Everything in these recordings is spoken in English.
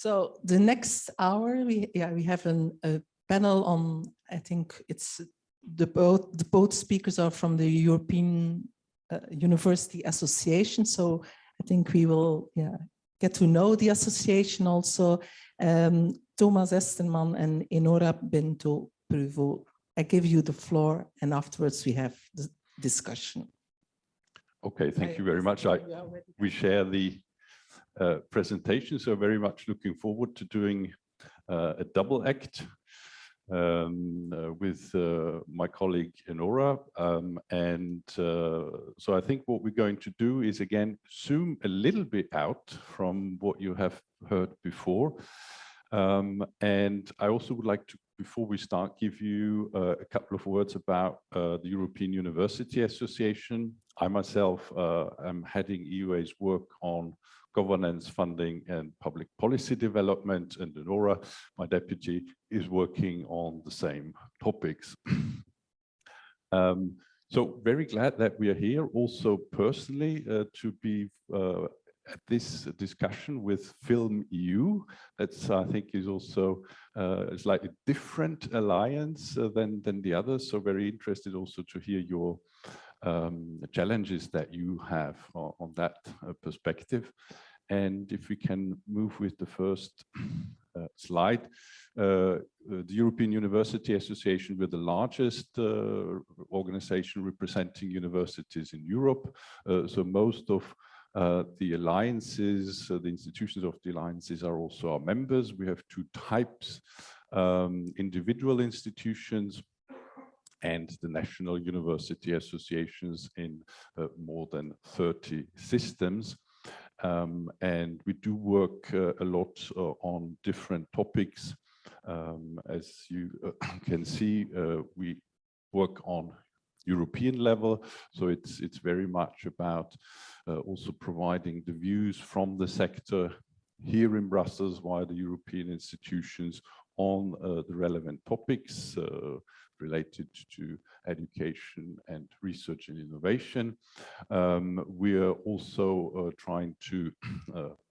So the next hour, we have a panel on, I think it's both speakers are from the European University Association. So I think we will get to know the association also. Thomas Estermann and Enora Bennetot Pruvot. I give you the floor and afterwards we have the discussion. Okay, thank you very much. We share the presentation, so very much looking forward to doing a double act with my colleague Enora. So I think what we're going to do is again zoom a little bit out from what you have heard before. And I also would like to, before we start, give you a couple of words about the European University Association. I myself am heading EUA's work on governance, funding, and public policy development, and Enora, my deputy, is working on the same topics. So very glad that we are here, also personally, to be at this discussion with FilmEU. That's, I think, is also a slightly different alliance than the others. So very interested also to hear your challenges that you have on that perspective. And if we can move with the first slide, the European University Association, we're the largest organization representing universities in Europe. So most of the alliances, the institutions of the alliances are also our members. We have two types, individual institutions and the national university associations in more than 30 systems. And we do work a lot on different topics. As you can see, we work on European level, so it's very much about also providing the views from the sector here in Brussels via the European institutions on the relevant topics related to education and research and innovation. We are also trying to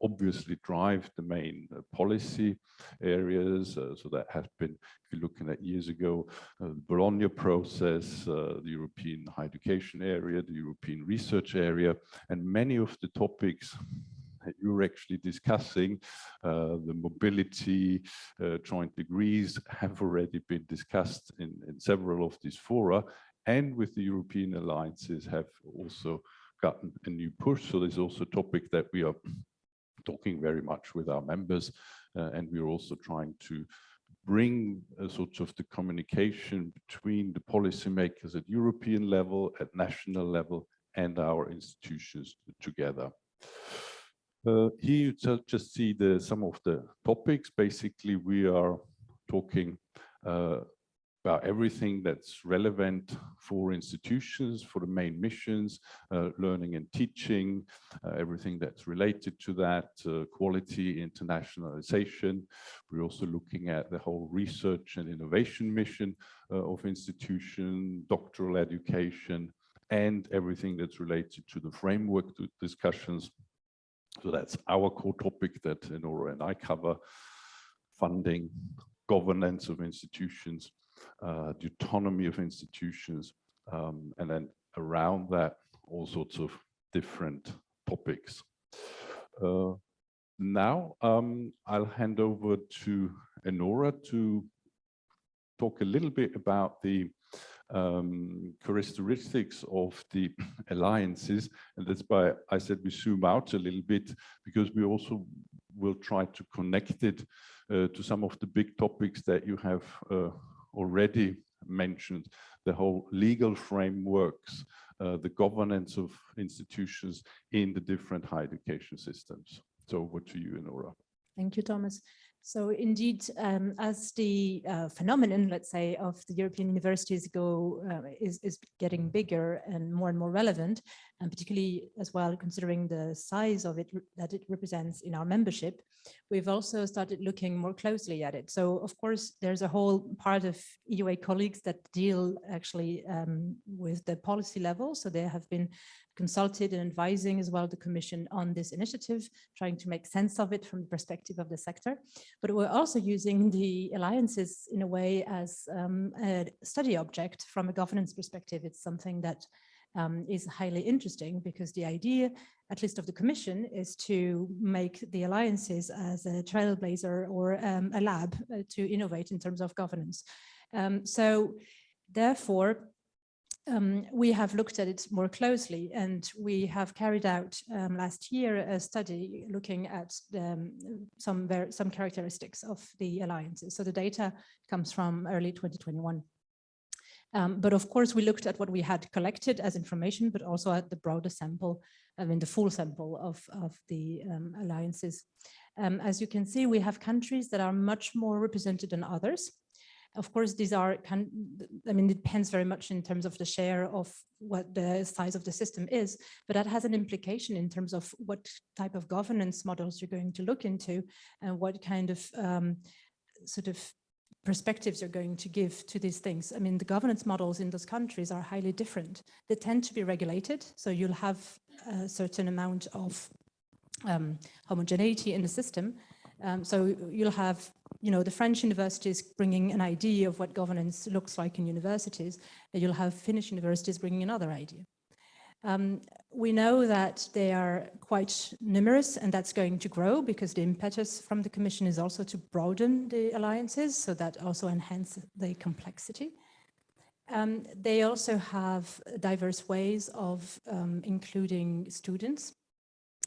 obviously drive the main policy areas. So that has been, if you're looking at years ago, the Bologna process, the European higher education area, the European research area, and many of the topics that you're actually discussing, the mobility, joint degrees, have already been discussed in several of these fora, and with the European alliances have also gotten a new push. So there's also a topic that we are talking very much with our members, and we're also trying to bring a sort of the communication between the policymakers at European level, at national level, and our institutions together. Here you just see some of the topics. Basically, we are talking about everything that's relevant for institutions, for the main missions, learning and teaching, everything that's related to that, quality, internationalization. We're also looking at the whole research and innovation mission of institution, doctoral education, and everything that's related to the framework discussions. So that's our core topic that Enora and I cover: funding, governance of institutions, the autonomy of institutions, and then around that, all sorts of different topics. Now, I'll hand over to Enora to talk a little bit about the characteristics of the alliances, and that's why I said we zoom out a little bit, because we also will try to connect it to some of the big topics that you have already mentioned: the whole legal frameworks, the governance of institutions in the different higher education systems. So over to you, Enora. Thank you, Thomas. So indeed, as the phenomenon, let's say, of the European universities is getting bigger and more relevant, and particularly as well considering the size of it that it represents in our membership, we've also started looking more closely at it. So of course, there's a whole part of EUA colleagues that deal actually with the policy level. So they have been consulted and advising as well the Commission on this initiative, trying to make sense of it from the perspective of the sector. But we're also using the alliances in a way as a study object from a governance perspective. It's something that is highly interesting, because the idea, at least of the Commission, is to make the alliances as a trailblazer or a lab to innovate in terms of governance. So therefore, we have looked at it more closely, and we have carried out last year a study looking at some characteristics of the alliances. So the data comes from early 2021. But of course, we looked at what we had collected as information, but also at the broader sample, the full sample of the alliances. As you can see, we have countries that are much more represented than others. Of course, these are, it depends very much in terms of the share of what the size of the system is, but that has an implication in terms of what type of governance models you're going to look into and what kind of sort of perspectives you're going to give to these things. I mean, the governance models in those countries are highly different. They tend to be regulated, so you'll have a certain amount of homogeneity in the system. So you'll have, the French universities bringing an idea of what governance looks like in universities, and you'll have Finnish universities bringing another idea. We know that they are quite numerous, and that's going to grow because the impetus from the Commission is also to broaden the alliances, so that also enhances the complexity. They also have diverse ways of including students,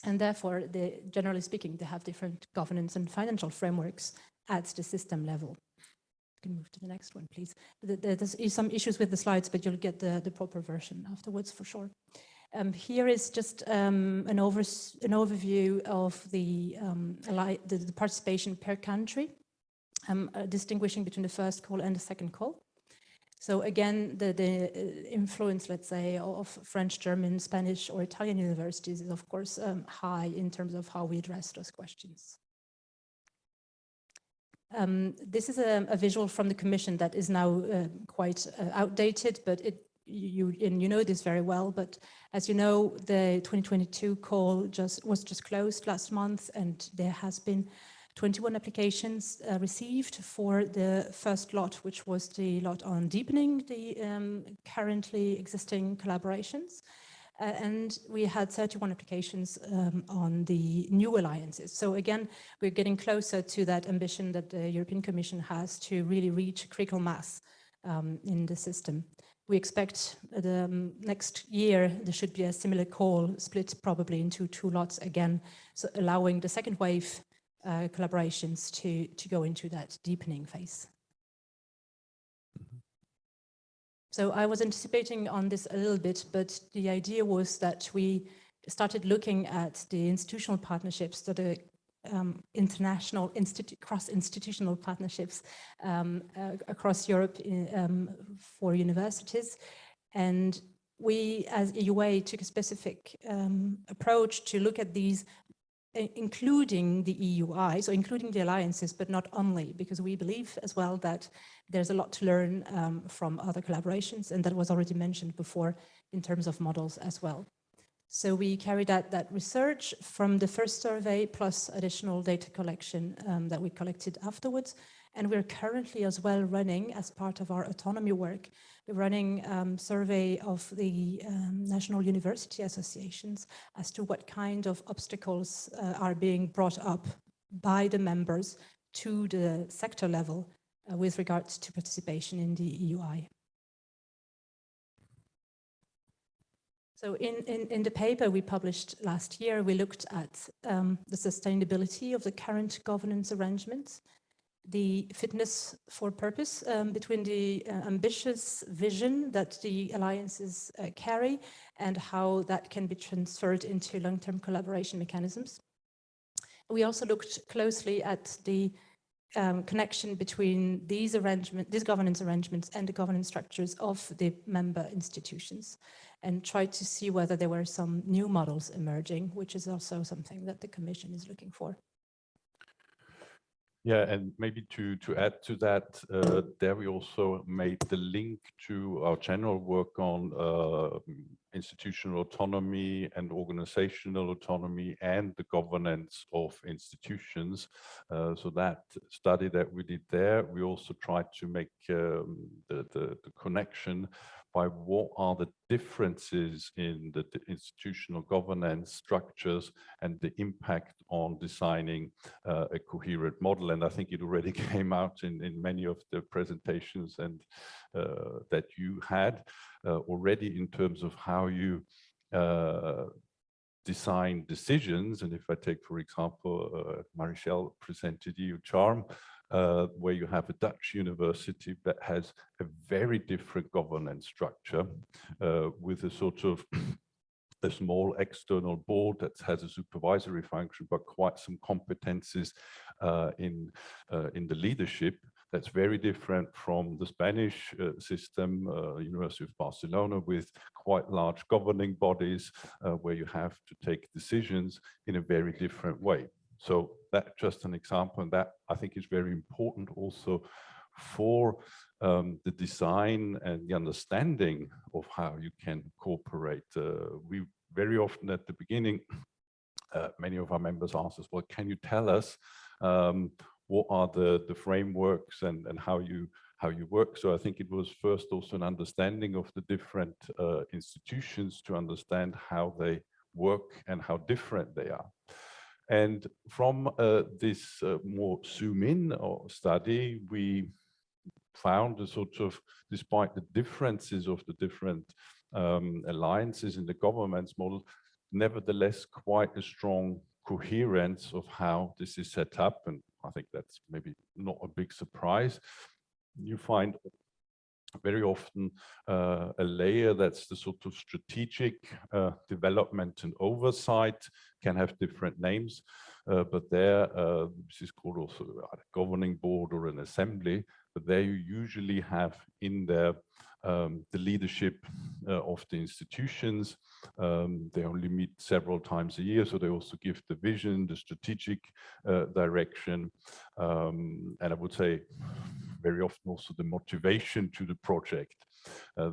and therefore, generally speaking, they have different governance and financial frameworks at the system level. You can move to the next one, please. There's some issues with the slides, but you'll get the proper version afterwards for sure. Here is just an overview of the participation per country, distinguishing between the first call and the second call. So again, the influence, let's say, of French, German, Spanish, or Italian universities is, of course, high in terms of how we address those questions. This is a visual from the Commission that is now quite outdated, but you know this very well. But as you know, the 2022 call was just closed last month, and there has been 21 applications received for the first lot, which was the lot on deepening the currently existing collaborations. And we had 31 applications on the new alliances. So again, we're getting closer to that ambition that the European Commission has to really reach critical mass in the system. We expect the next year there should be a similar call, split probably into 2 lots again, so allowing the second wave collaborations to go into that deepening phase. So I was anticipating on this a little bit, but the idea was that we started looking at the institutional partnerships, so the international cross-institutional partnerships across Europe for universities. And we, as EUA, took a specific approach to look at these, including the EUI, so including the alliances, but not only, because we believe as well that there's a lot to learn from other collaborations, and that was already mentioned before in terms of models as well. So we carried out that research from the first survey plus additional data collection that we collected afterwards. And we're currently as well running, as part of our autonomy work, we're running survey of the national university associations as to what kind of obstacles are being brought up by the members to the sector level with regards to participation in the EUI. So in the paper we published last year, we looked at the sustainability of the current governance arrangements, the fitness for purpose between the ambitious vision that the alliances carry and how that can be transferred into long-term collaboration mechanisms. We also looked closely at the connection between these governance arrangements and the governance structures of the member institutions, and tried to see whether there were some new models emerging, which is also something that the Commission is looking for. Yeah, and maybe to add to that, there we also made the link to our general work on institutional autonomy and organizational autonomy and the governance of institutions. So that study that we did there, we also tried to make the connection by what are the differences in the institutional governance structures and the impact on designing a coherent model. And I think it already came out in many of the presentations and that you had already in terms of how you design decisions. And if I take, for example, Marichelle presented you CHARM, where you have a Dutch university that has a very different governance structure with a sort of a small external board that has a supervisory function, but quite some competencies in the leadership. That's very different from the Spanish system, University of Barcelona, with quite large governing bodies where you have to take decisions in a very different way. So that's just an example, and that I think is very important also for the design and the understanding of how you can cooperate. We very often at the beginning, many of our members ask us, well, can you tell us what are the frameworks and how you work? So I think it was first also an understanding of the different institutions to understand how they work and how different they are. And from this more zoom-in study, we found a sort of, despite the differences of the different alliances in the governance model, nevertheless quite a strong coherence of how this is set up. And I think that's maybe not a big surprise. You find very often a layer that's the sort of strategic development and oversight, can have different names, but there this is called also a governing board or an assembly, but there you usually have in there the leadership of the institutions. They only meet several times a year, so they also give the vision, the strategic direction, and I would say very often also the motivation to the project.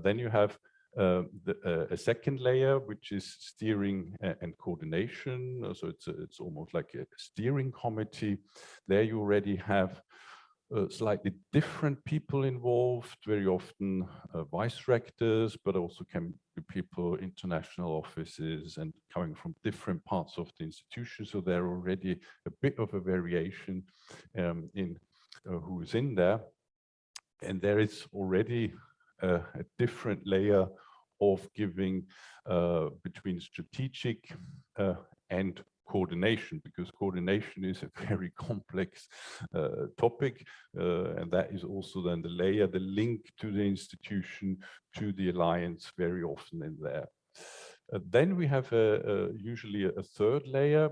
Then you have a second layer, which is steering and coordination. So it's almost like a steering committee. There you already have slightly different people involved, very often vice rectors, but also can be people, international offices, and coming from different parts of the institution. So there already a bit of a variation in who's in there. And there is already a different layer of giving between strategic and coordination, because coordination is a very complex topic, and that is also then the layer, the link to the institution, to the alliance, very often in there. Then we have usually a third layer,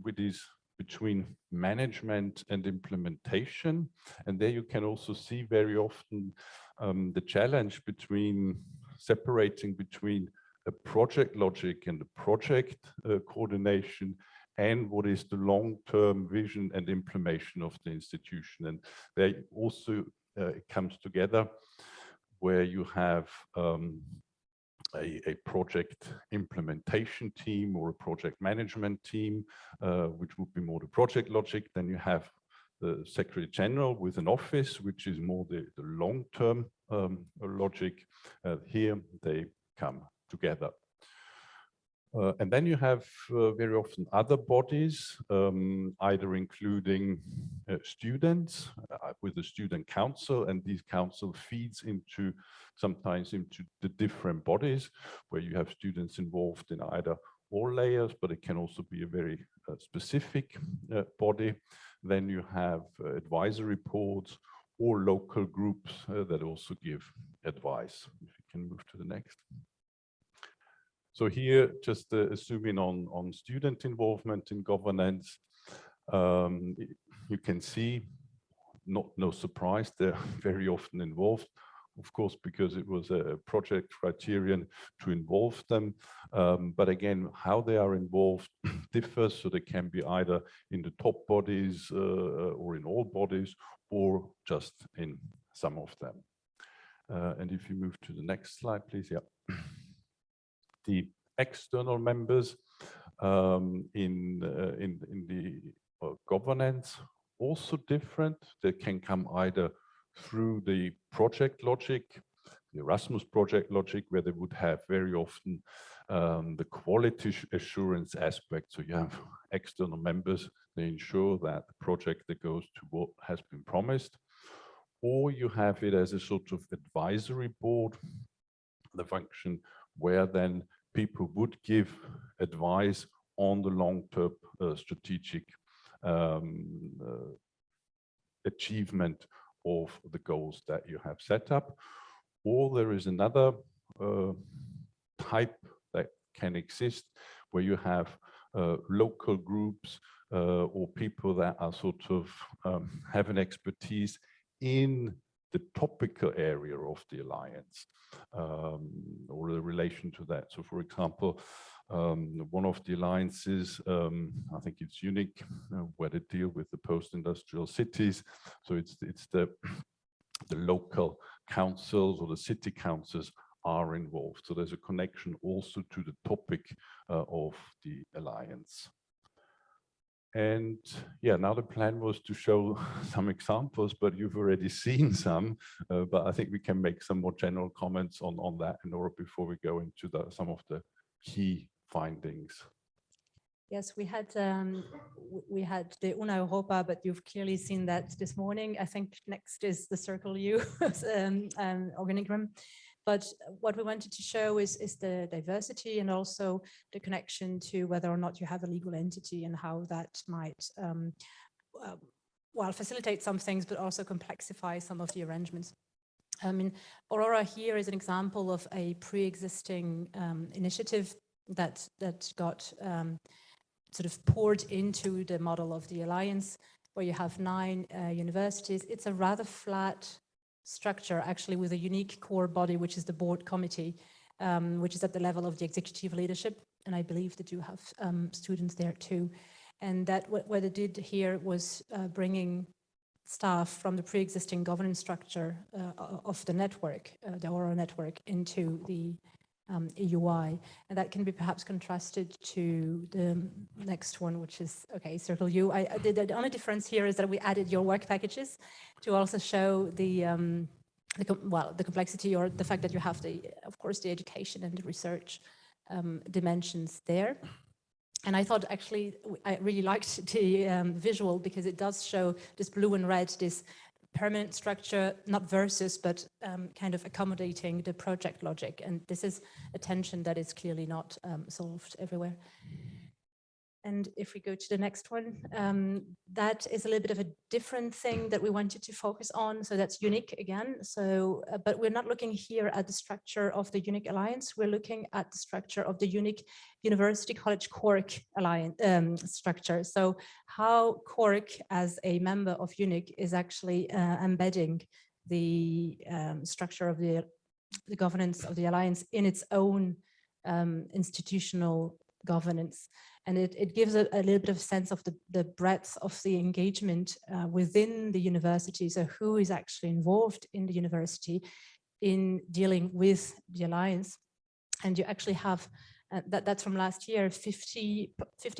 which is between management and implementation. And there you can also see very often the challenge between separating between a project logic and a project coordination, and what is the long-term vision and implementation of the institution. And there also it comes together where you have a project implementation team or a project management team, which would be more the project logic. Then you have the Secretary General with an office, which is more the long-term logic. Here they come together. And then you have very often other bodies, either including students with the student council, and this council feeds into sometimes into the different bodies where you have students involved in either all layers, but it can also be a very specific body. Then you have advisory boards or local groups that also give advice. If you can move to the next. So here, just zooming on student involvement in governance, you can see, no surprise, they're very often involved, of course, because it was a project criterion to involve them. But again, how they are involved differs, so they can be either in the top bodies or in all bodies, or just in some of them. And if you move to the next slide, please, yeah. The external members in the governance also different. They can come either through the project logic, the Erasmus project logic, where they would have very often the quality assurance aspect. So you have external members, they ensure that the project that goes to what has been promised, or you have it as a sort of advisory board, the function where then people would give advice on the long-term strategic achievement of the goals that you have set up. Or there is another type that can exist where you have local groups or people that are sort of have an expertise in the topical area of the alliance or the relation to that. So for example, one of the alliances, I think it's unique, where they deal with the post-industrial cities. So it's the local councils or the city councils are involved. So there's a connection also to the topic of the alliance. And yeah, now the plan was to show some examples, but you've already seen some. But I think we can make some more general comments on that, Enora, before we go into some of the key findings. Yes, we had the Una Europa, but you've clearly seen that this morning. I think next is the FilmEU organigram. But what we wanted to show is the diversity and also the connection to whether or not you have a legal entity and how that might, well, facilitate some things, but also complexify some of the arrangements. I mean, Aurora here is an example of a pre-existing initiative that got sort of poured into the model of the Alliance, where you have 9 universities. It's a rather flat structure, actually, with a unique core body, which is the board committee, which is at the level of the executive leadership. And I believe that you have students there too. And that what they did here was bringing staff from the pre-existing governance structure of the network, the Aurora network, into the EUI, and that can be perhaps contrasted to the next one, which is, okay, FilmEU. The only difference here is that we added your work packages to also show the complexity, or the fact that you have of course, the education and the research dimensions there. And I thought, actually, I really liked the visual, because it does show this blue and red, this permanent structure, not versus, but kind of accommodating the project logic. And this is a tension that is clearly not solved everywhere. And if we go to the next one, that is a little bit of a different thing that we wanted to focus on. So that's unique again. So, but we're not looking here at the structure of the unique alliance. We're looking at the structure of the unique University College Cork alliance structure. So how Cork, as a member of UNIC, is actually embedding the structure of the governance of the alliance in its own institutional governance. And it gives a little bit of sense of the breadth of the engagement within the university. So who is actually involved in the university in dealing with the alliance? And you actually have, that's from last year, 50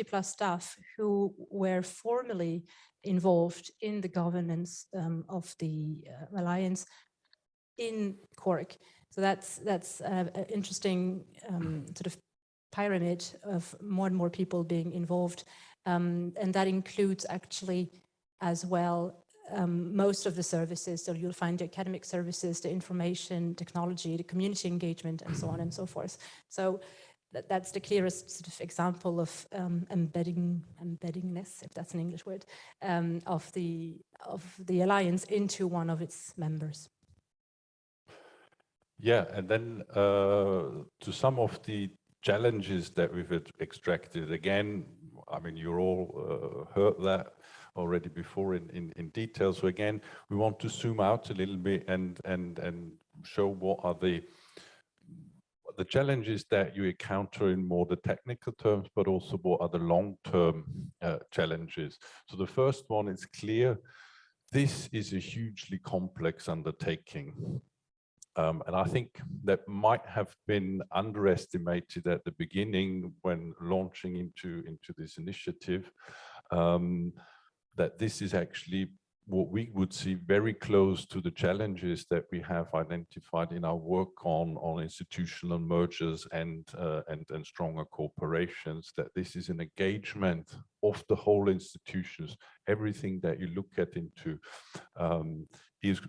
plus staff who were formally involved in the governance of the alliance in Cork. So that's an interesting sort of pyramid of more and more people being involved. And that includes actually as well most of the services. So you'll find the academic services, the information technology, the community engagement, and so on and so forth. So that's the clearest sort of example of embeddingness, if that's an English word, of the alliance into one of its members. Yeah, and then to some of the challenges that we've extracted, again, I mean, you all heard that already before in detail. So again, we want to zoom out a little bit and show what are the challenges that you encounter in more the technical terms, but also what are the long-term challenges. So the first one is clear. This is a hugely complex undertaking. And I think that might have been underestimated at the beginning when launching into this initiative, that this is actually what we would see very close to the challenges that we have identified in our work on institutional mergers and stronger corporations, that this is an engagement of the whole institutions. Everything that you look at into is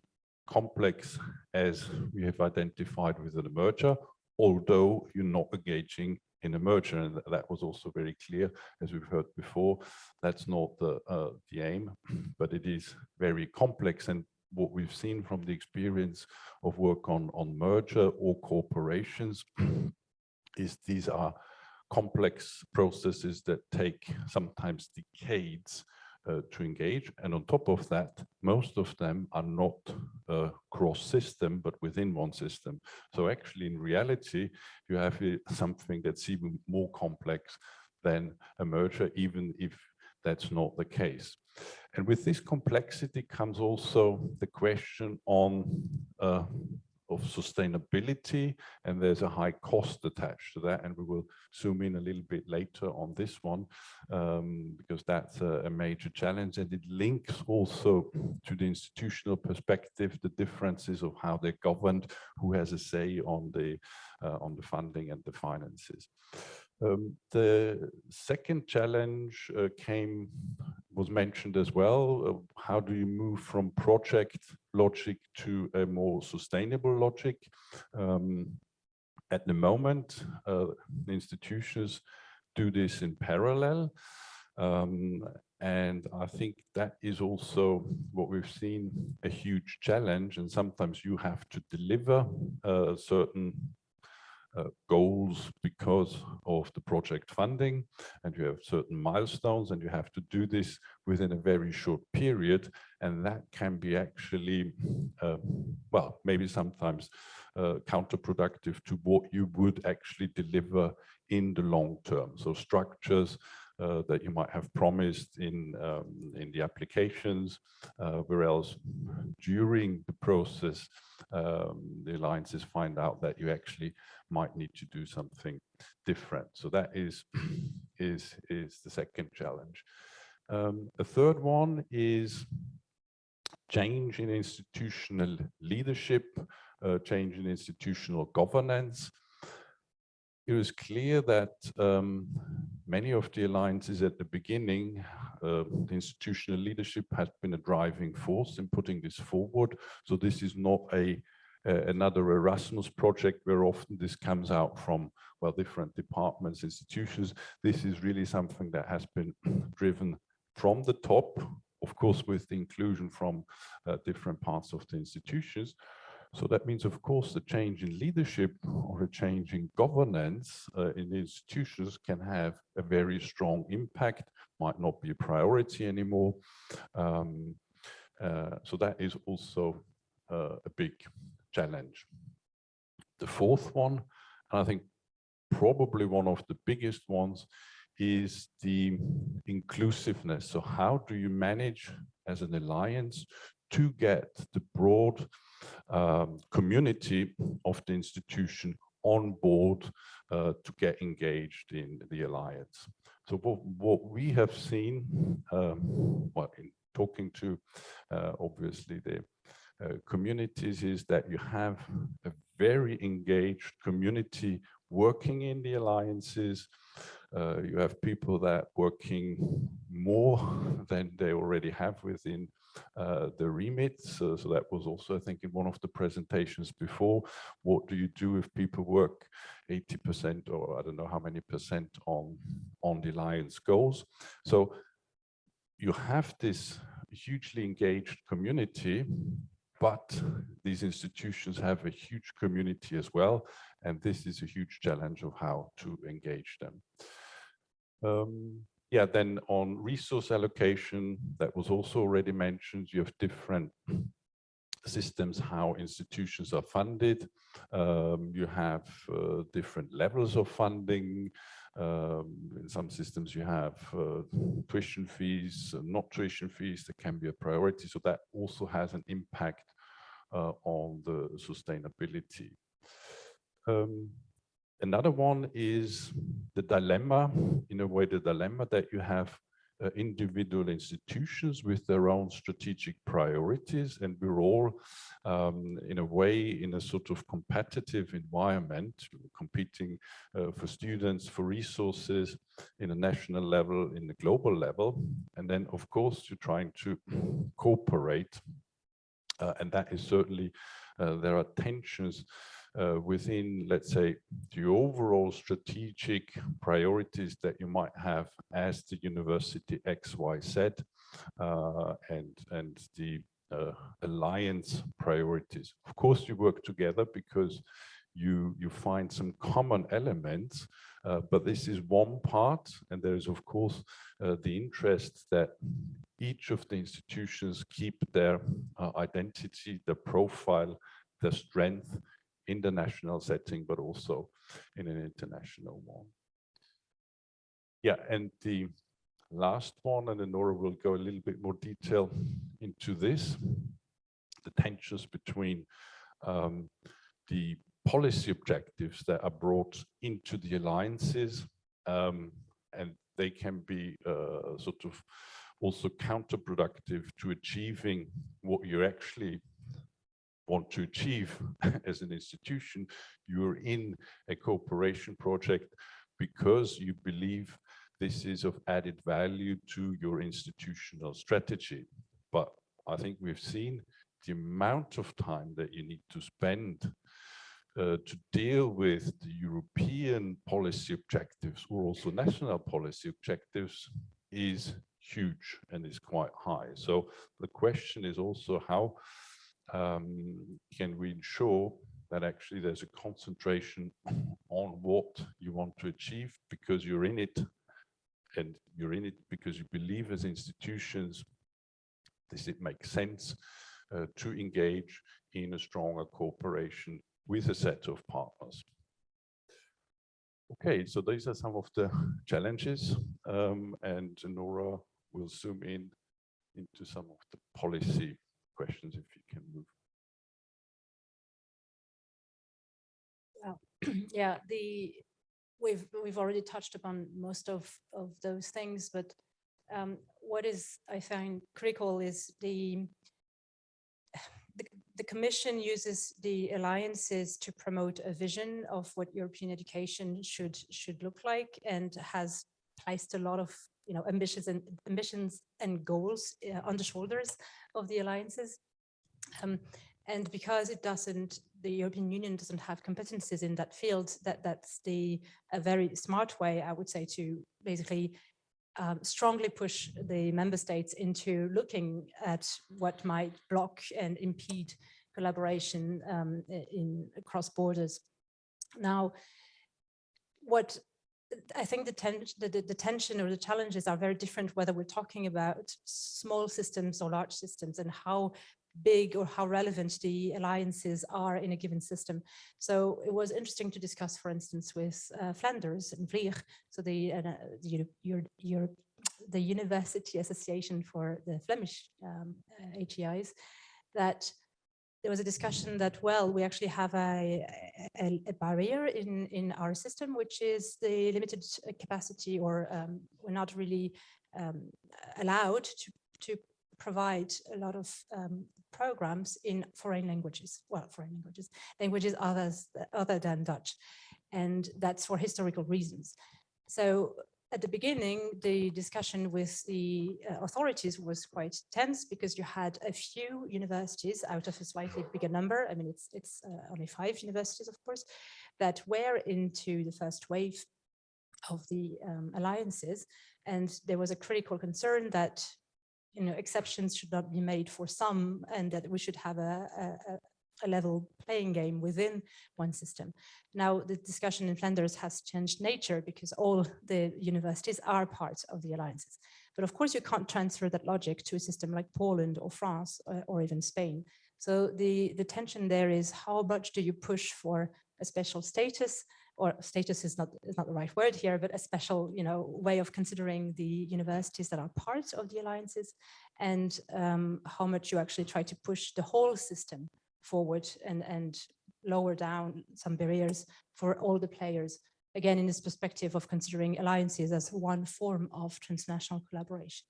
complex, as we have identified with the merger, although you're not engaging in a merger, and that was also very clear, as we've heard before. That's not the aim, but it is very complex. And what we've seen from the experience of work on merger or corporations is these are complex processes that take sometimes decades to engage. And on top of that, most of them are not cross-system, but within one system. So actually, in reality, you have something that's even more complex than a merger, even if that's not the case. And with this complexity comes also the question of sustainability, and there's a high cost attached to that, and we will zoom in a little bit later on this one, because that's a major challenge, and it links also to the institutional perspective, the differences of how they're governed, who has a say on the funding and the finances. The second challenge was mentioned as well. How do you move from project logic to a more sustainable logic? At the moment, the institutions do this in parallel. And I think that is also what we've seen, a huge challenge. And sometimes you have to deliver certain goals because of the project funding, and you have certain milestones, and you have to do this within a very short period, and that can be actually well, maybe sometimes counterproductive to what you would actually deliver in the long term. So structures that you might have promised in the applications, whereas during the process the alliances find out that you actually might need to do something different. So that is the second challenge. The third one is change in institutional leadership, change in institutional governance. It was clear that many of the alliances at the beginning, the institutional leadership has been a driving force in putting this forward. So this is not another Erasmus project where often this comes out from, well, different departments, institutions. This is really something that has been driven from the top, of course, with the inclusion from different parts of the institutions. So that means, of course, the change in leadership or a change in governance in the institutions can have a very strong impact, might not be a priority anymore. So that is also a big challenge. The fourth one, and I think probably one of the biggest ones, is the inclusiveness. So how do you manage as an alliance to get the broad community of the institution on board to get engaged in the alliance? So what we have seen, in talking to obviously the communities, is that you have a very engaged community working in the alliances. You have people that working more than they already have within the remit. So that was also, I think, in one of the presentations before. What do you do if people work 80% or I don't know how many percent on the alliance goals? So you have this hugely engaged community, but these institutions have a huge community as well, and this is a huge challenge of how to engage them. Yeah, then on resource allocation, that was also already mentioned, you have different systems how institutions are funded. You have different levels of funding. In some systems you have tuition fees, not tuition fees, that can be a priority. So that also has an impact on the sustainability. Another one is the dilemma, in a way, the dilemma that you have individual institutions with their own strategic priorities, and we're all, in a way, in a sort of competitive environment, competing for students, for resources, in a national level, in the global level, and then, of course, you're trying to cooperate, and that is certainly, there are tensions within, let's say, the overall strategic priorities that you might have as the university XYZ, and the alliance priorities. Of course, you work together because you find some common elements, but this is one part, and there is, of course, the interest that each of the institutions keep their identity, their profile, their strength in the national setting, but also in an international one. Yeah, and the last one, and Enora will go a little bit more detail into this, the tensions between the policy objectives that are brought into the alliances, and they can be sort of also counterproductive to achieving what you actually want to achieve as an institution. You're in a cooperation project because you believe this is of added value to your institutional strategy. But I think we've seen the amount of time that you need to spend to deal with the European policy objectives, or also national policy objectives, is huge and is quite high. So the question is also, how can we ensure that actually there's a concentration on what you want to achieve, because you're in it, and you're in it because you believe as institutions, does it make sense to engage in a stronger cooperation with a set of partners? Okay, so these are some of the challenges, and Enora will zoom in into some of the policy questions, if you can move. Well, yeah, we've already touched upon most of those things, but what is, I find, critical is the Commission uses the alliances to promote a vision of what European education should look like, and has placed a lot of ambitions and goals on the shoulders of the alliances. And because the European Union doesn't have competencies in that field, that's a very smart way, I would say, to basically strongly push the member states into looking at what might block and impede collaboration across borders. Now, what I think the tension or the challenges are very different, whether we're talking about small systems or large systems, and how big or how relevant the alliances are in a given system. So it was interesting to discuss, for instance, with Flanders and Vlieg, so the University Association for the Flemish HEIs, that there was a discussion that, well, we actually have a barrier in our system, which is the limited capacity, or we're not really allowed to provide a lot of programs in foreign languages, languages other than Dutch, and that's for historical reasons. So at the beginning, the discussion with the authorities was quite tense, because you had a few universities out of a slightly bigger number. I mean, it's only 5 universities, of course, that were into the first wave of the alliances, and there was a critical concern that exceptions should not be made for some, and that we should have a level playing game within one system. Now, the discussion in Flanders has changed nature, because all the universities are part of the alliances. But of course, you can't transfer that logic to a system like Poland or France or even Spain. So the tension there is, how much do you push for a special status, or status is not the right word here, but a special way of considering the universities that are part of the alliances, and how much you actually try to push the whole system forward and lower down some barriers for all the players. Again, in this perspective of considering alliances as one form of transnational collaboration.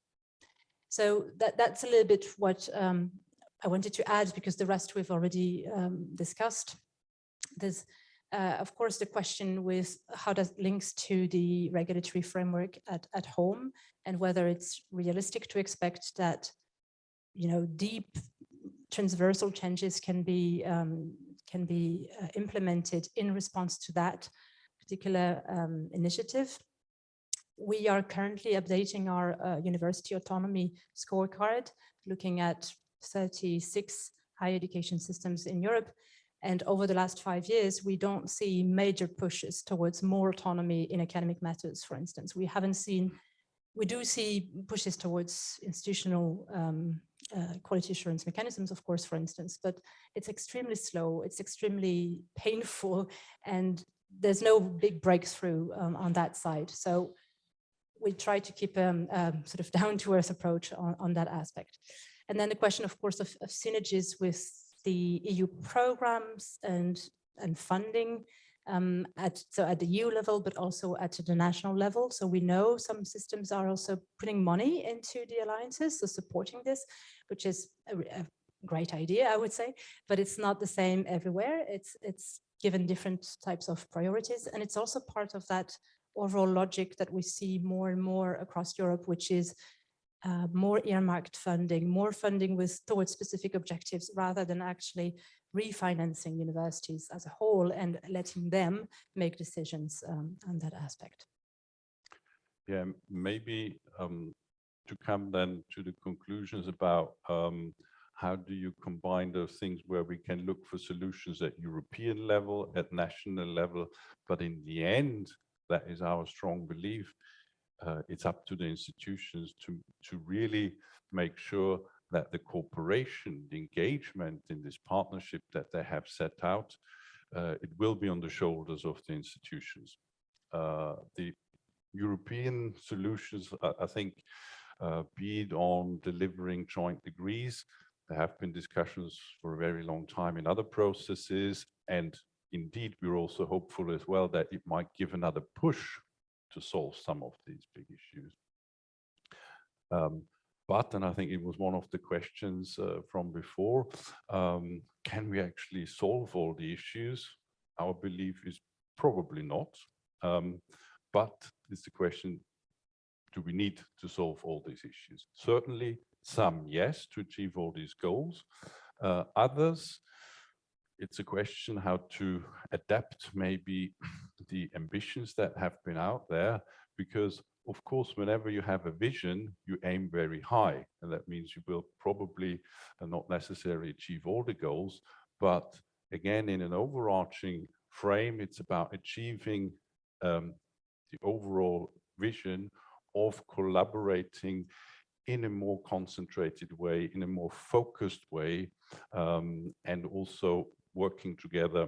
So that's a little bit what I wanted to add, because the rest we've already discussed. There's, of course, the question with how that links to the regulatory framework at home, and whether it's realistic to expect that, you know, deep transversal changes can be implemented in response to that particular initiative. We are currently updating our university autonomy scorecard, looking at 36 higher education systems in Europe. And over the last 5 years, we don't see major pushes towards more autonomy in academic matters, for instance. We do see pushes towards institutional quality assurance mechanisms, of course, for instance, but it's extremely slow, it's extremely painful, and there's no big breakthrough on that side. So we try to keep a sort of down-to-earth approach on that aspect. And then the question, of course, of synergies with the EU programs and funding at the EU level, but also at the national level. So we know some systems are also putting money into the alliances, so supporting this, which is a great idea, I would say, but it's not the same everywhere. It's given different types of priorities, and it's also part of that overall logic that we see more and more across Europe, which is more earmarked funding, more funding towards specific objectives, rather than actually refinancing universities as a whole and letting them make decisions on that aspect. Yeah, maybe to come then to the conclusions about how do you combine those things where we can look for solutions at European level, at national level, but in the end, that is our strong belief. It's up to the institutions to really make sure that the cooperation, the engagement in this partnership that they have set out, it will be on the shoulders of the institutions. The European solutions, I think, be it on delivering joint degrees, there have been discussions for a very long time in other processes, and indeed we're also hopeful as well that it might give another push to solve some of these big issues. But, and I think it was one of the questions from before, can we actually solve all the issues? Our belief is probably not, but it's the question, do we need to solve all these issues? Certainly some, yes, to achieve all these goals. Others, it's a question how to adapt maybe the ambitions that have been out there, because of course, whenever you have a vision, you aim very high, and that means you will probably not necessarily achieve all the goals, but again, in an overarching frame, it's about achieving the overall vision of collaborating in a more concentrated way, in a more focused way, and also working together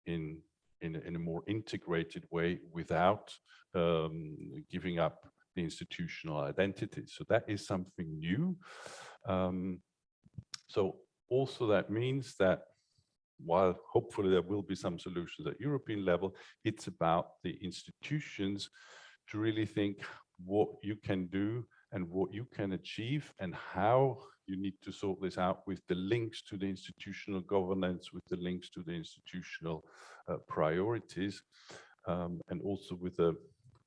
in a more integrated way without giving up the institutional identity. So that is something new. So also that means that while hopefully there will be some solutions at European level, it's about the institutions to really think what you can do and what you can achieve and how you need to sort this out with the links to the institutional governance, with the links to the institutional priorities, and also with a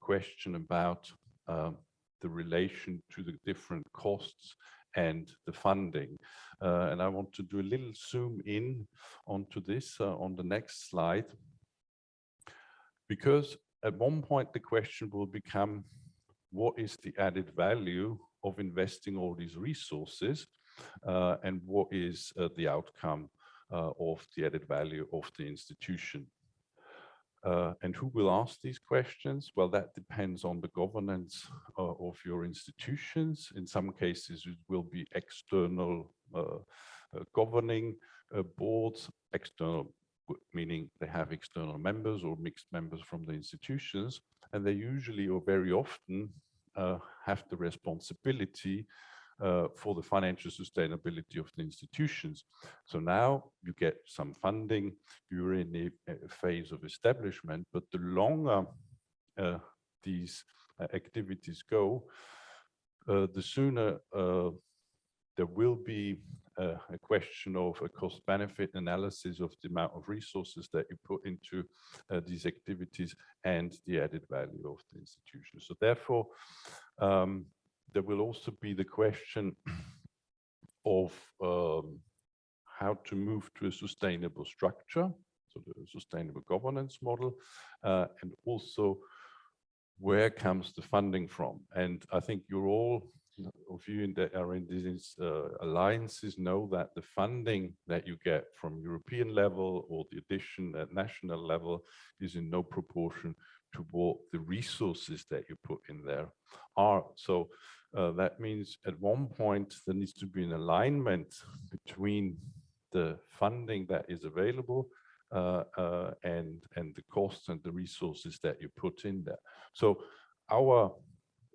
question about the relation to the different costs and the funding. And I want to do a little zoom in onto this on the next slide, because at one point the question will become, what is the added value of investing all these resources, and what is the outcome of the added value of the institution? And who will ask these questions? Well, that depends on the governance of your institutions. In some cases, it will be external governing boards, external meaning they have external members or mixed members from the institutions, and they usually or very often have the responsibility for the financial sustainability of the institutions. So now you get some funding, you're in a phase of establishment, but the longer these activities go, the sooner there will be a question of a cost-benefit analysis of the amount of resources that you put into these activities and the added value of the institution. So therefore, there will also be the question of how to move to a sustainable structure, so the sustainable governance model, and also where comes the funding from. And I think you're all of you that are in these alliances know that the funding that you get from European level or the addition at national level is in no proportion to what the resources that you put in there are. So that means at one point there needs to be an alignment between the funding that is available and the costs and the resources that you put in there. So our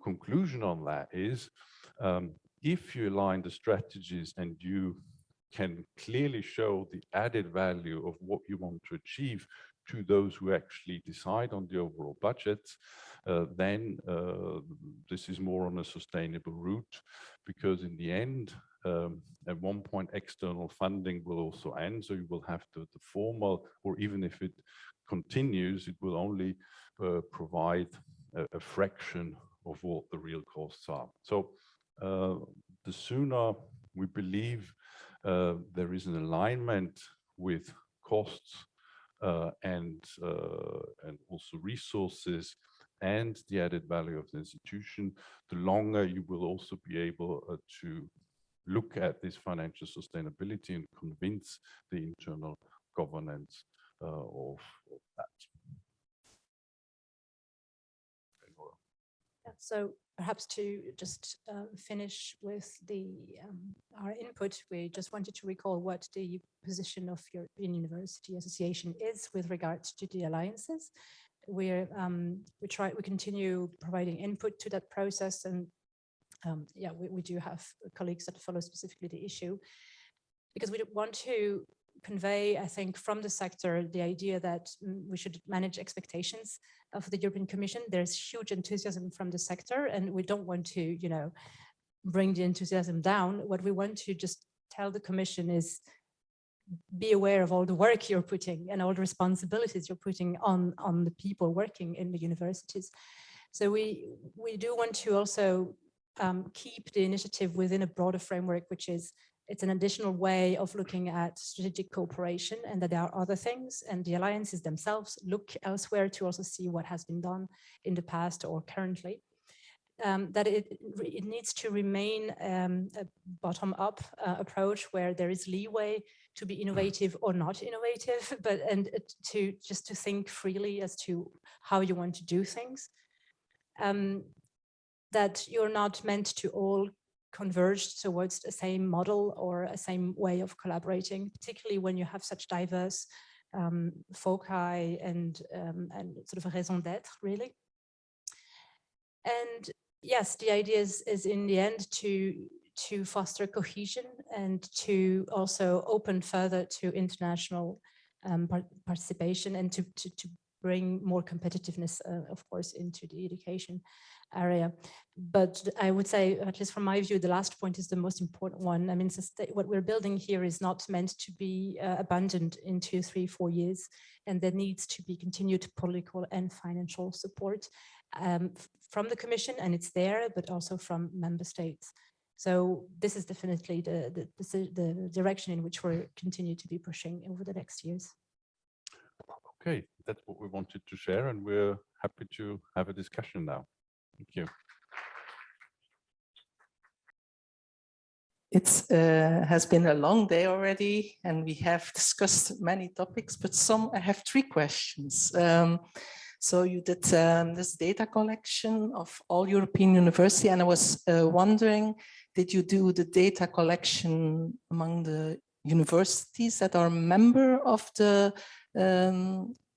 conclusion on that is, if you align the strategies and you can clearly show the added value of what you want to achieve to those who actually decide on the overall budgets, then this is more on a sustainable route, because in the end, at one point, external funding will also end. So you will have the formal, or even if it continues, it will only provide a fraction of what the real costs are. So the sooner we believe there is an alignment with costs and also resources and the added value of the institution, the longer you will also be able to look at this financial sustainability and convince the internal governance of that. So perhaps to just finish with our input, we just wanted to recall what the position of European University Association is with regards to the alliances. We continue providing input to that process, and yeah, we do have colleagues that follow specifically the issue, because we want to convey, I think, from the sector, the idea that we should manage expectations of the European Commission. There's huge enthusiasm from the sector, and we don't want to, bring the enthusiasm down. What we want to just tell the Commission is, be aware of all the work you're putting and all the responsibilities you're putting on the people working in the universities. So we do want to also keep the initiative within a broader framework, which is, it's an additional way of looking at strategic cooperation, and that there are other things, and the alliances themselves look elsewhere to also see what has been done in the past or currently. That it needs to remain a bottom-up approach where there is leeway to be innovative or not innovative, but just to think freely as to how you want to do things. That you're not meant to all converge towards the same model or a same way of collaborating, particularly when you have such diverse foci and sort of a raison d'être, really. And yes, the idea is in the end to foster cohesion and to also open further to international participation, and to bring more competitiveness, of course, into the education area. But I would say, at least from my view, the last point is the most important one. I mean, what we're building here is not meant to be abandoned in 2, 3, 4 years, and there needs to be continued political and financial support from the Commission, and it's there, but also from member states. So this is definitely the direction in which we'll continue to be pushing over the next years. Okay, that's what we wanted to share, and we're happy to have a discussion now. Thank you. It has been a long day already, and we have discussed many topics, but I have 3 questions. So you did this data collection of all European universities, and I was wondering, did you do the data collection among the universities that are member of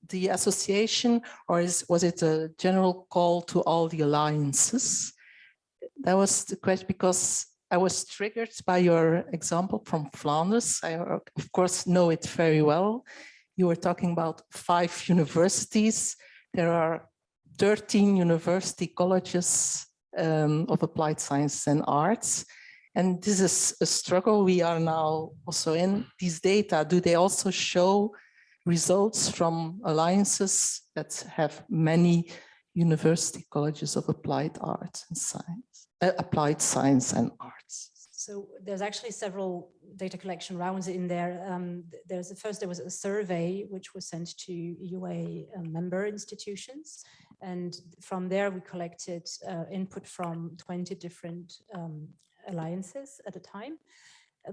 the association, or was it a general call to all the alliances? That was the question, because I was triggered by your example from Flanders. I, of course, know it very well. You were talking about 5 universities. There are 13 university colleges of applied science and arts. And this is a struggle we are now also in. These data, do they also show results from alliances that have many university colleges of applied arts and science, applied science and arts? So there's actually several data collection rounds in there. First there was a survey which was sent to EUA member institutions. And from there we collected input from 20 different alliances at a time.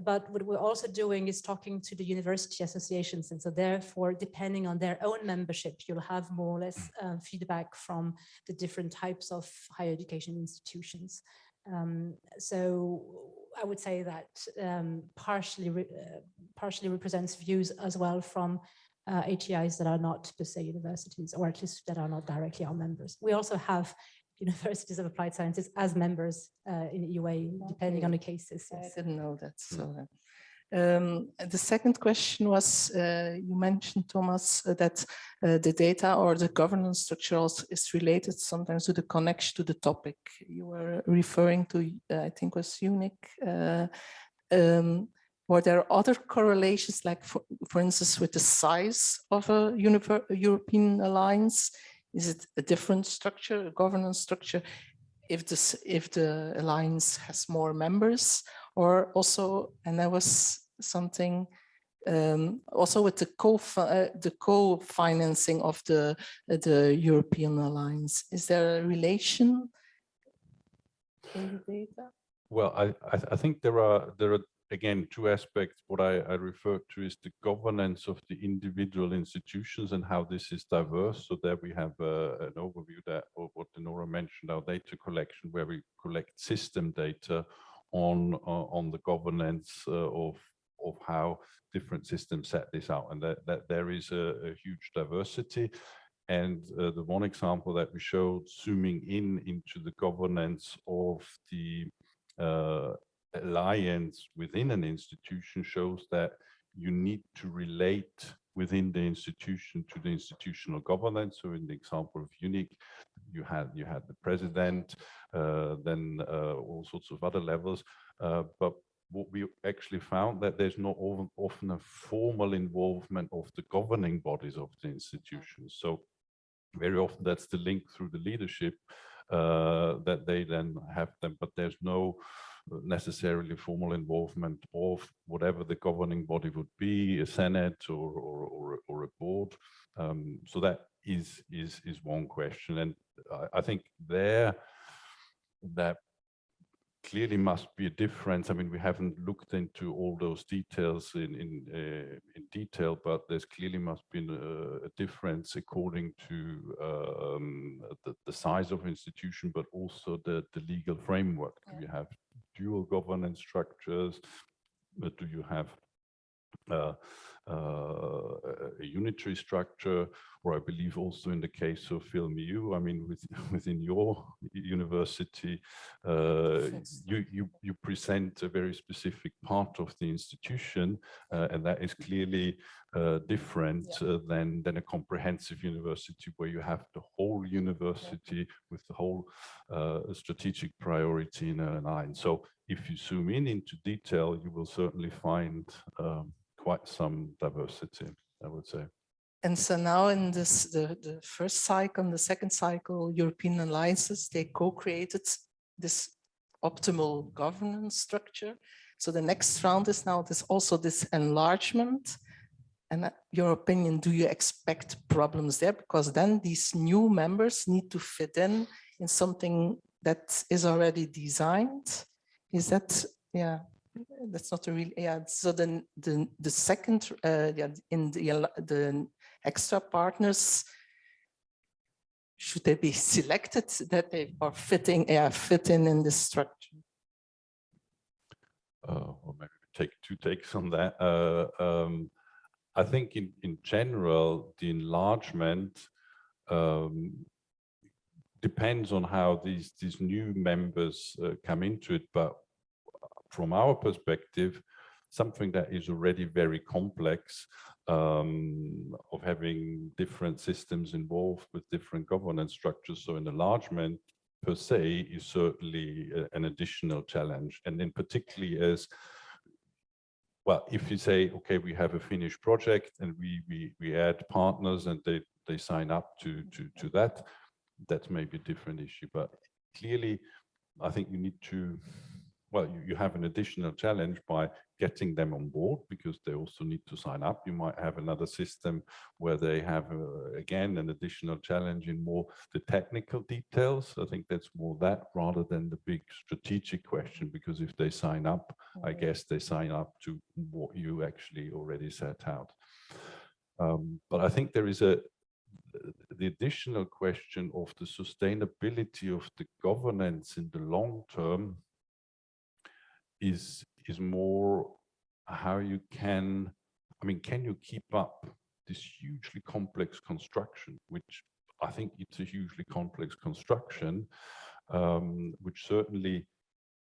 But what we're also doing is talking to the university associations. And so therefore, depending on their own membership, you'll have more or less feedback from the different types of higher education institutions. So I would say that partially represents views as well from HEIs that are not per se universities, or at least that are not directly our members. We also have universities of applied sciences as members in EUA, depending on the cases. Yes. I didn't know that. So, the second question was, you mentioned, Thomas, that the data or the governance structure also is related sometimes to the connection to the topic. You were referring to, I think was UNIC. Were there other correlations, like for instance, with the size of a European alliance? Is it a different structure, a governance structure, if the alliance has more members? Or also, and there was something also with the co-financing of the European alliance. Is there a relation in the data? Well, I think there are again 2 aspects. What I referred to is the governance of the individual institutions and how this is diverse. So there we have an overview that of what Enora mentioned, our data collection, where we collect system data on the governance of how different systems set this out, and that there is a huge diversity. And the one example that we showed, zooming into the governance of the alliance within an institution, shows that you need to relate within the institution to the institutional governance. So in the example of UNIC, you had the president, then all sorts of other levels. But what we actually found, that there's not often a formal involvement of the governing bodies of the institutions. So very often that's the link through the leadership that they then have them, but there's no necessarily formal involvement of whatever the governing body would be, a senate or a board. So that is one question, and I think there that clearly must be a difference. I mean, we haven't looked into all those details in detail, but there's clearly must be a difference according to the size of institution, but also the legal framework. Do you have dual governance structures? Do you have a unitary structure? Or I believe also in the case of FilmEU, I mean, within your university, you present a very specific part of the institution, and that is clearly different than a comprehensive university where you have the whole university with the whole strategic priority in an eye. So if you zoom into detail, you will certainly find quite some diversity, I would say. And so now in this, the first cycle and the second cycle, European alliances, they co-created this optimal governance structure. So the next round is now this enlargement. And your opinion, do you expect problems there? Because then these new members need to fit in something that is already designed. Is that, that's not a real, so then the second, in the extra partners, should they be selected that they are fitting in this structure? Well, maybe take 2 takes on that. I think in general, the enlargement depends on how these new members come into it, but from our perspective, something that is already very complex, of having different systems involved with different governance structures. So an enlargement per se is certainly an additional challenge. And then particularly as, well, if you say, okay, we have a finished project and we add partners and they sign up to that, that's maybe a different issue. But clearly, I think you need to, well, you have an additional challenge by getting them on board because they also need to sign up. You might have another system where they have, again, an additional challenge in more the technical details. I think that's more that rather than the big strategic question, because if they sign up, I guess they sign up to what you actually already set out. But I think there is the additional question of the sustainability of the governance in the long term is more how you can, I mean, can you keep up this hugely complex construction, which I think it's a hugely complex construction, which certainly,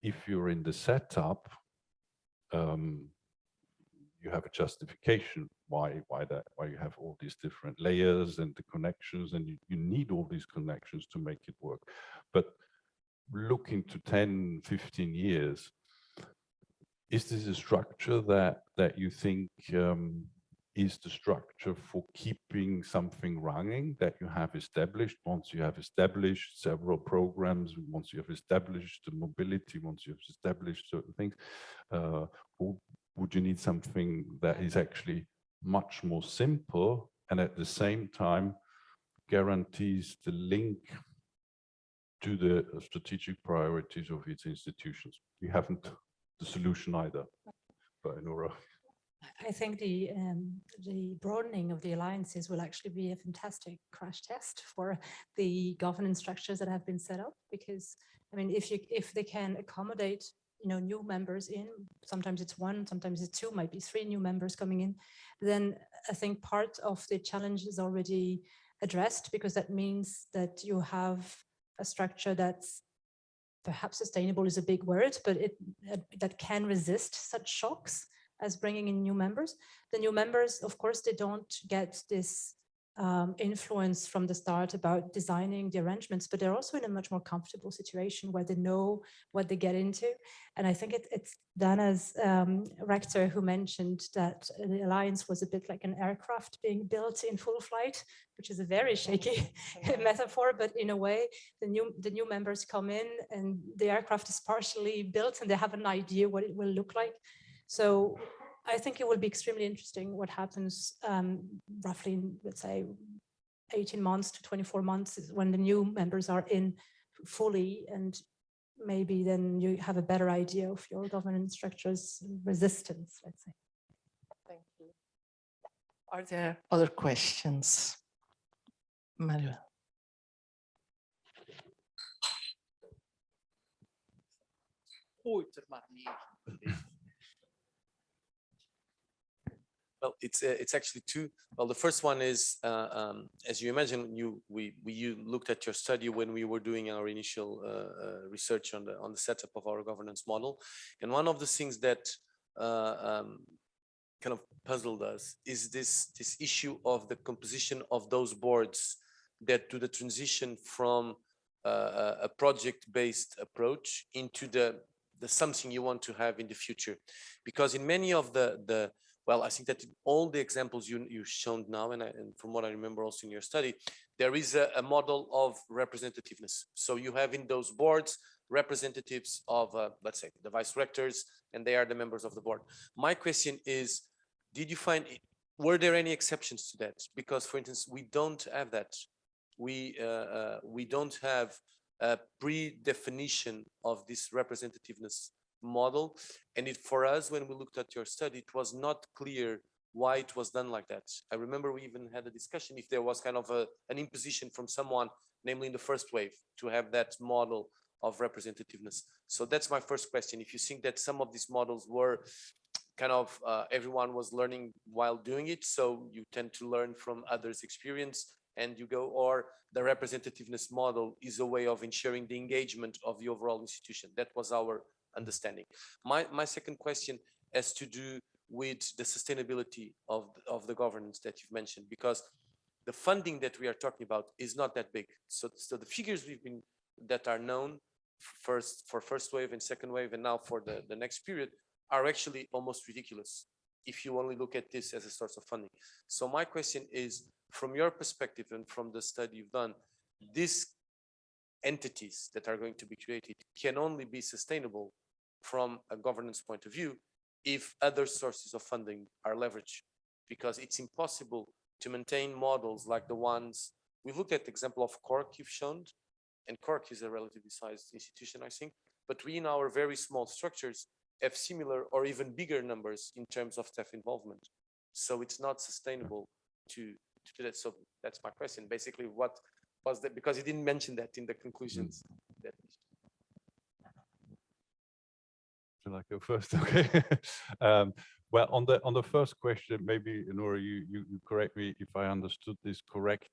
if you're in the setup, you have a justification why you have all these different layers and the connections, and you need all these connections to make it work. But looking to 10, 15 years, is this a structure that you think is the structure for keeping something running that you have established? Once you have established several programs, once you have established the mobility, once you have established certain things, or would you need something that is actually much more simple and at the same time guarantees the link to the strategic priorities of its institutions? We haven't the solution either, but Enora. I think the broadening of the alliances will actually be a fantastic crash test for the governance structures that have been set up, because I mean, if they can accommodate, you know, new members in, sometimes it's one, sometimes it's two, might be three new members coming in, then I think part of the challenge is already addressed, because that means that you have a structure that's perhaps sustainable is a big word, but that can resist such shocks as bringing in new members. The new members, of course, they don't get this influence from the start about designing the arrangements, but they're also in a much more comfortable situation where they know what they get into. And I think it's Dana's rector who mentioned that the alliance was a bit like an aircraft being built in full flight, which is a very shaky metaphor, but in a way, the new members come in and the aircraft is partially built and they have an idea what it will look like. So I think it will be extremely interesting what happens roughly in, let's say, 18 months to 24 months when the new members are in fully, and maybe then you have a better idea of your governance structure's resistance, let's say. Thank you. Are there other questions? Manuel. Well, it's actually two. Well, the first one is, as you imagine, you looked at your study when we were doing our initial research on the setup of our governance model, and one of the things that kind of puzzled us is this issue of the composition of those boards that do the transition from a project-based approach into the something you want to have in the future, because in many of well, I think that in all the examples you've shown now, and from what I remember also in your study, there is a model of representativeness. So you have in those boards representatives of, let's say, the vice rectors, and they are the members of the board. My question is, did you find, were there any exceptions to that? Because, for instance, we don't have that. We don't have a pre-definition of this representativeness model, and for us, when we looked at your study, it was not clear why it was done like that. I remember we even had a discussion if there was kind of an imposition from someone, namely in the first wave, to have that model of representativeness. So that's my first question. If you think that some of these models were kind of everyone was learning while doing it, so you tend to learn from others' experience and you go, or the representativeness model is a way of ensuring the engagement of the overall institution. That was our understanding. My second question has to do with the sustainability of the governance that you've mentioned, because the funding that we are talking about is not that big. So the figures that are known for first wave and second wave, and now for the next period, are actually almost ridiculous if you only look at this as a source of funding. So my question is, from your perspective and from the study you've done, these entities that are going to be created can only be sustainable from a governance point of view if other sources of funding are leveraged, because it's impossible to maintain models like the ones we've looked at. The example of Cork you've shown, and Cork is a relatively sized institution, I think, but we in our very small structures have similar or even bigger numbers in terms of staff involvement. So it's not sustainable to do that. So that's my question. Basically, what was that? Because you didn't mention that in the conclusions. That Shall I go first? Okay. Well, on the first question, maybe Enora, you correct me if I understood this correct.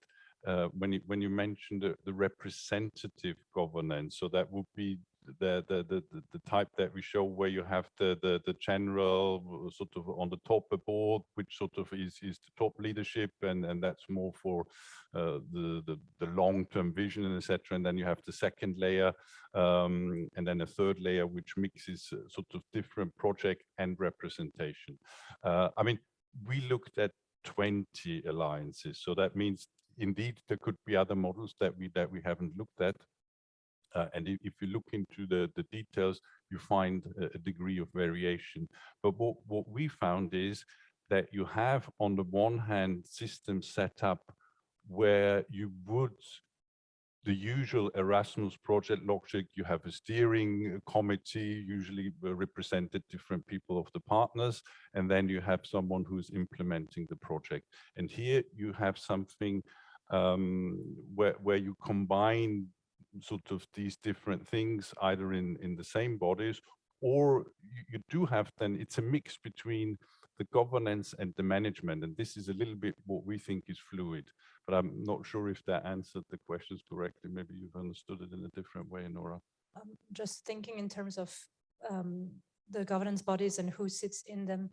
When you mentioned the representative governance, so that would be the type that we show where you have the general sort of on the top a board, which sort of is the top leadership, and that's more for the long-term vision and etc. And then you have the second layer, and then a third layer which mixes sort of different project and representation. I mean, we looked at 20 alliances, so that means indeed there could be other models that we haven't looked at. And if you look into the details, you find a degree of variation. But what we found is that you have, on the one hand, systems set up where you would, the usual Erasmus project logic, you have a steering committee, usually represented different people of the partners, and then you have someone who's implementing the project. And here you have something where you combine sort of these different things either in the same bodies, or you do have then it's a mix between the governance and the management, and this is a little bit what we think is fluid, but I'm not sure if that answered the questions correctly. Maybe you've understood it in a different way, Nora. Just thinking in terms of the governance bodies and who sits in them.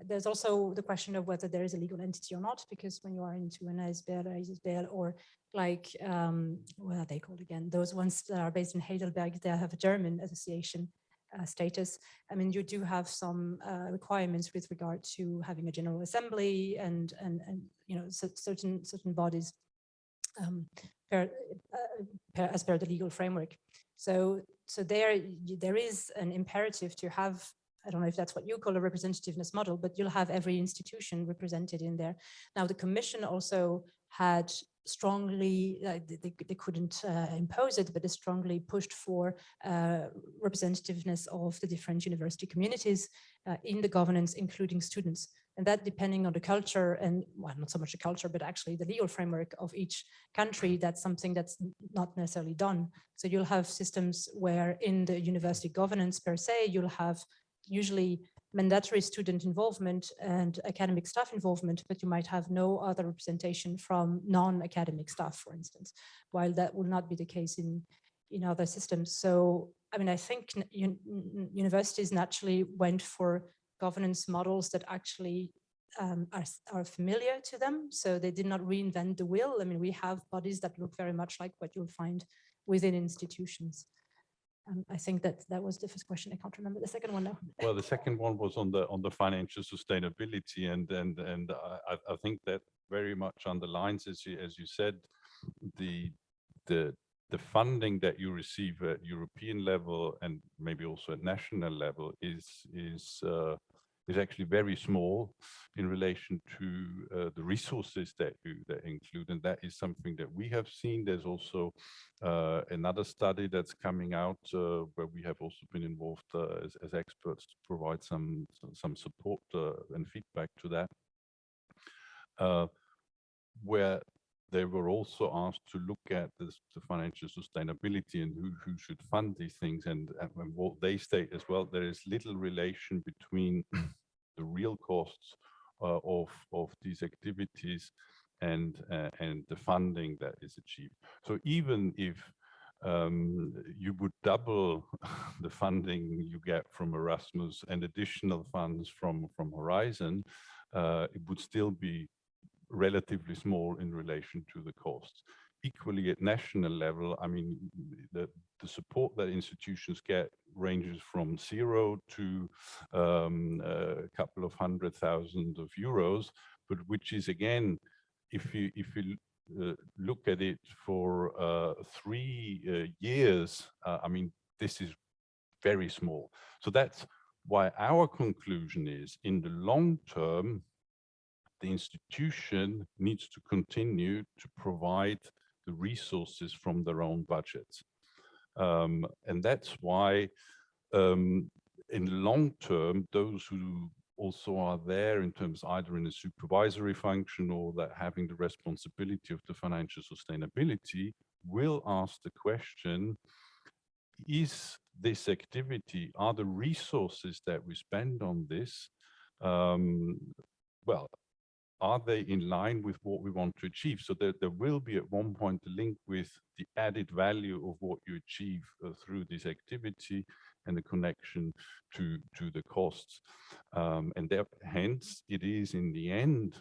There's also the question of whether there is a legal entity or not, because when you are into an ISBL or like, what are they called again? Those ones that are based in Heidelberg, they have a German association status. I mean, you do have some requirements with regard to having a general assembly and you know, certain bodies as per the legal framework. So there is an imperative to have, I don't know if that's what you call a representativeness model, but you'll have every institution represented in there. Now, the Commission also had strongly, they couldn't impose it, but they strongly pushed for representativeness of the different university communities in the governance, including students. And that, depending on the culture and, well, not so much the culture, but actually the legal framework of each country, that's something that's not necessarily done. So you'll have systems where in the university governance per se, you'll have usually mandatory student involvement and academic staff involvement, but you might have no other representation from non-academic staff, for instance, while that will not be the case in other systems. So, I mean, I think universities naturally went for governance models that actually are familiar to them. So they did not reinvent the wheel. I mean, we have bodies that look very much like what you'll find within institutions. I think that was the first question. I can't remember the second one now. Well, the second one was on the financial sustainability, and I think that very much underlines, as you said, the funding that you receive at European level and maybe also at national level is actually very small in relation to the resources that include, and that is something that we have seen. There's also another study that's coming out where we have also been involved as experts to provide some support and feedback to that, where they were also asked to look at the financial sustainability and who should fund these things. And what they state as well, there is little relation between the real costs of these activities and the funding that is achieved. So even if you would double the funding you get from Erasmus and additional funds from Horizon, it would still be relatively small in relation to the costs. Equally at national level, I mean, the support that institutions get ranges from 0 to a couple of €100,000, but which is again, if you look at it for 3 years, I mean, this is very small. So that's why our conclusion is, in the long term, the institution needs to continue to provide the resources from their own budgets. And that's why in the long term, those who also are there in terms either in a supervisory function or that having the responsibility of the financial sustainability will ask the question, is this activity, are the resources that we spend on this, well, are they in line with what we want to achieve? So there will be at one point a link with the added value of what you achieve through this activity and the connection to the costs. And hence, it is in the end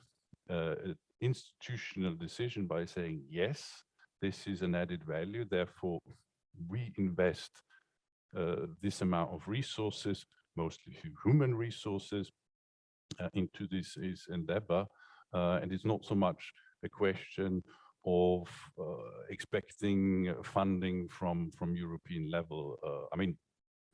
an institutional decision by saying, yes, this is an added value, therefore we invest this amount of resources, mostly human resources, into this endeavor. And it's not so much a question of expecting funding from European level. I mean,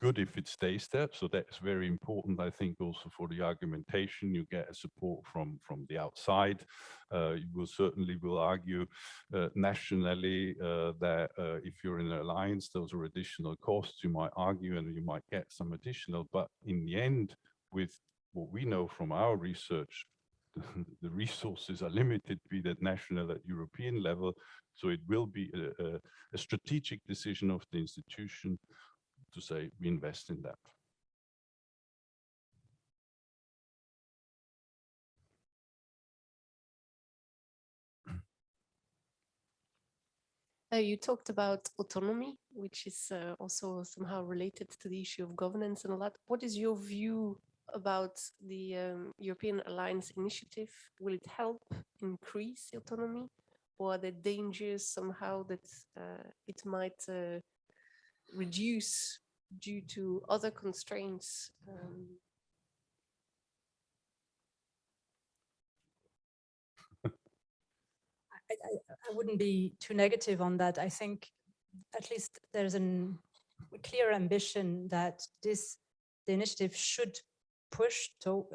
good if it stays there. So that's very important, I think, also for the argumentation. You get a support from the outside. You will certainly argue nationally that if you're in an alliance, those are additional costs. You might argue and you might get some additional. But in the end, with what we know from our research, the resources are limited, be that national at European level. So it will be a strategic decision of the institution to say we invest in that. You talked about autonomy, which is also somehow related to the issue of governance and all that. What is your view about the European Alliance initiative? Will it help increase autonomy, or are there dangers somehow that it might reduce due to other constraints? I wouldn't be too negative on that. I think at least there's a clear ambition that the initiative should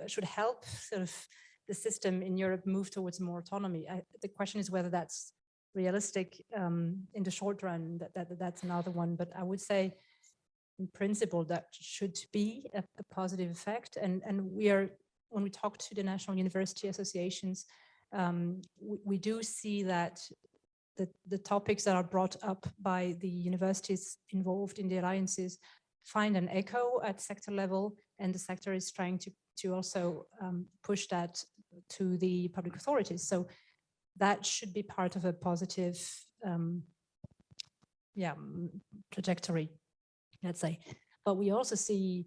should help sort of the system in Europe move towards more autonomy. The question is whether that's realistic in the short run. That's another one. But I would say, in principle, that should be a positive effect. And when we talk to the national university associations, we do see that the topics that are brought up by the universities involved in the alliances find an echo at sector level, and the sector is trying to also push that to the public authorities. So that should be part of a positive trajectory, let's say. But we also see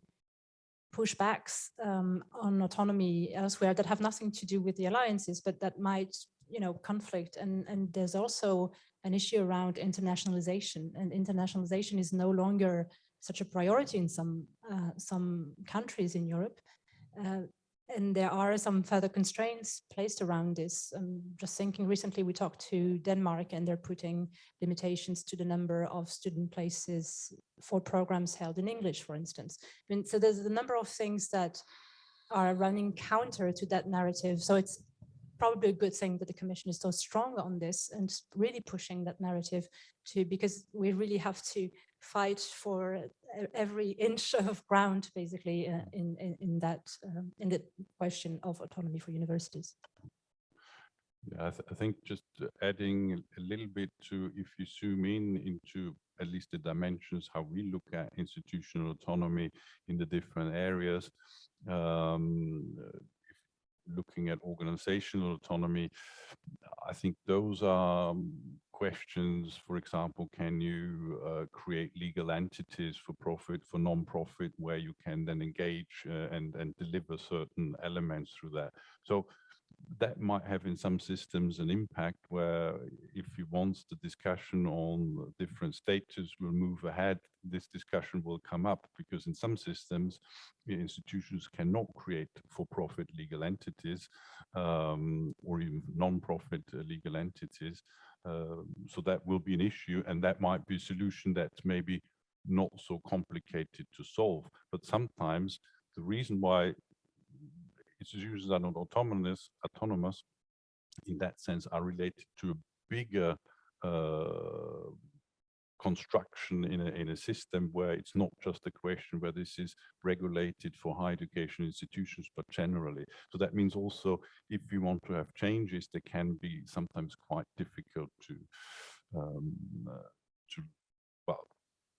pushbacks on autonomy elsewhere that have nothing to do with the alliances, but that might, conflict. And there's also an issue around internationalization, and internationalization is no longer such a priority in some countries in Europe. And there are some further constraints placed around this. I'm just thinking, recently we talked to Denmark, and they're putting limitations to the number of student places for programs held in English, for instance. I mean, so there's a number of things that are running counter to that narrative. So it's probably a good thing that the Commission is so strong on this and really pushing that narrative because we really have to fight for every inch of ground, basically, in the question of autonomy for universities. Yeah, I think just adding a little bit to, if you zoom into at least the dimensions, how we look at institutional autonomy in the different areas, looking at organizational autonomy, I think those are questions, for example, can you create legal entities for profit, for non-profit, where you can then engage and deliver certain elements through that. So that might have in some systems an impact where if you want the discussion on different status will move ahead, this discussion will come up, because in some systems, the institutions cannot create for-profit legal entities or even non-profit legal entities. So that will be an issue, and that might be a solution that's maybe not so complicated to solve. But sometimes the reason why institutions are not autonomous in that sense are related to a bigger construction in a system where it's not just a question where this is regulated for higher education institutions, but generally. So that means also if you want to have changes, they can be sometimes quite difficult to well,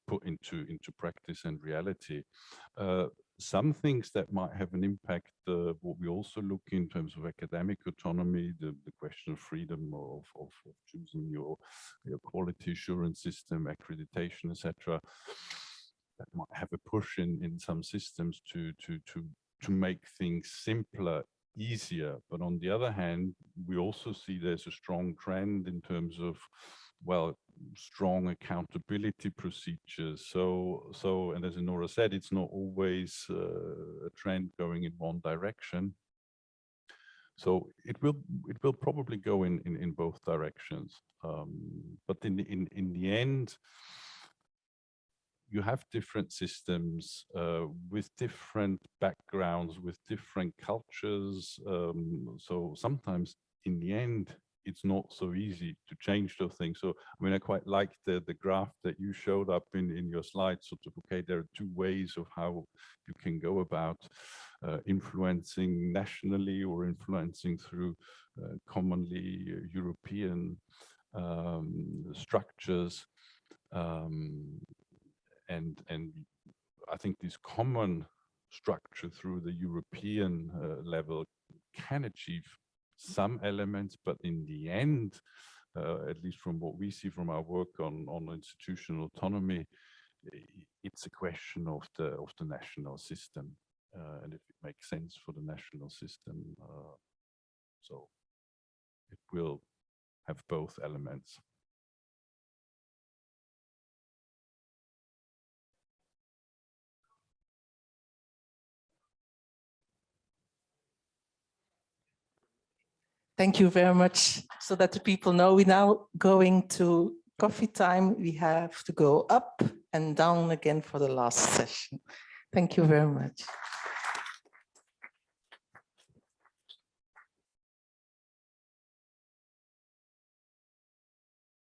put into practice and reality. Some things that might have an impact, what we also look in terms of academic autonomy, the question of freedom of choosing your quality assurance system, accreditation, etc. That might have a push in some systems to make things simpler, easier. But on the other hand, we also see there's a strong trend in terms of, well, strong accountability procedures. So, and as Enora said, it's not always a trend going in one direction. So it will probably go in both directions. But in the end, you have different systems with different backgrounds, with different cultures. So sometimes in the end, it's not so easy to change those things. So, I mean, I quite like the graph that you showed up in your slides, sort of, okay, there are two ways of how you can go about influencing nationally or influencing through commonly European structures. And I think this common structure through the European level can achieve some elements, but in the end, at least from what we see from our work on institutional autonomy, it's a question of the national system, and if it makes sense for the national system. So it will have both elements. Thank you very much. So that the people know, we're now going to coffee time. We have to go up and down again for the last session. Thank you very much.